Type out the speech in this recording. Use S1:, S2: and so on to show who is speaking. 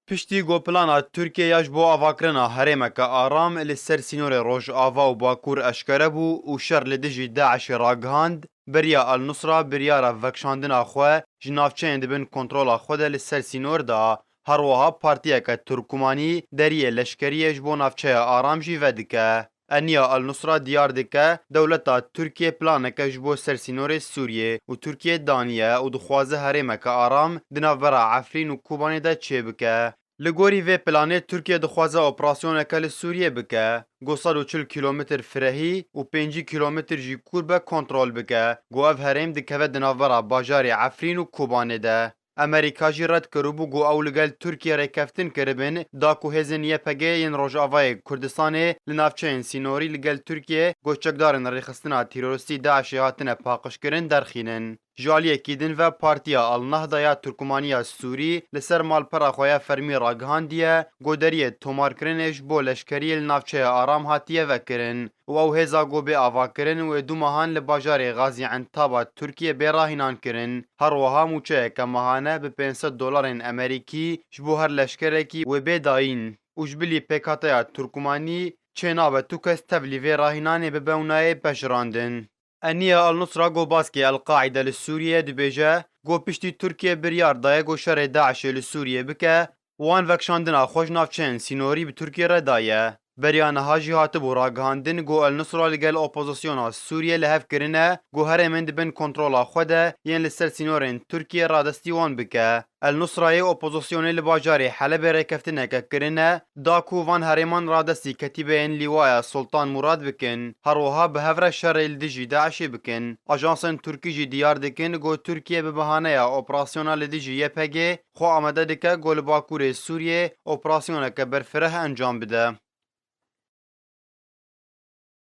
S1: پشتی گوپلانا ترکیه یاش بو آواکرنا هرمک آرام لسر سینور روش آوا و باکور اشکره بو و شر لدجی داعش راگهاند بریا النصرة بریارا وکشاندنا خواه جنافچه اندبن کنترول خود لسر سینور دا هروها پارتیا که ترکمانی دریه لشکریش بو نافچه آرام جی ودکه. انیا النصرة دیار دکه دولتا ترکیه پلانکه جبو سرسینور سوریه و ترکیه دانیه و دخوازه هرمک آرام دنافبرا عفرین و کوبانه دا چه بکه. لگوری و پلانه ترکیه دخوازه اپراسیون کل سوریه بکه گو 140 کیلومتر فرهی و 5 کیلومتر جی کوربه کنترول بکه گو اف هرم دکه دنافبرا باجار عفرین و کوبانه ده. امریکا جی رد کرو بو گو اولگل ترکیه رکفتن کربن دا کو هزن یپگه ین روجاوای کردستان لنافچین سینوری لگل ترکیه گو چکدارن ریخستنا تیروریستی داعشی هاتن پاقش کرن درخینن. جالیه کیدن و پارتیا النهضه یا ترکمانیا سوری لسر مالپرا خویا فرمی راگهاندیه گودریه تومار کرنش بو لشکری لنافچه آرام هاتیه وکرن و او هزا گو به آوا کرن و دو ماهان لباجار غازی عنتابا ترکیه بیراهینان کرن هر وها موچه که ماهانه به 500 دلار امریکی جبو هر لشکرکی و بداین وجبلی پیکاتیا ترکمانی چنابه تو کس تبلیغ راهینانه به بونای بشراندن. انیا النصرة گو باسكي القاعدة للسورية دبيجا گو پشتی ترکیه بریار دایه گو شر داعش لسوریه بکه وان وکشاندنا خوش نافچین سینوری به ترکیه را دایه. بریان هاجی هاتبو راگهاندن گو النصرة لگل اپوزیسیونا سوریه لحف کرنه گو هرمن دبن کنترولا خوده ین لسر سینورین ترکیه را دستی وان بکه. النصرة اپوزیسیونی لباجاری حلب ریکفتنه که کرنه داکو وان هرمان را دستی کتیبه این لیوایا سلطان مراد بکن هروها به هفره شر لدجی داعشی بکن. اجانسن ترکی جی دیار دکن گو ترکیه به بهانه اپراسیونا لدجی یپگه خو آمده دکه گو لباکور سوریه اپراسیونه که برفره انجام بده.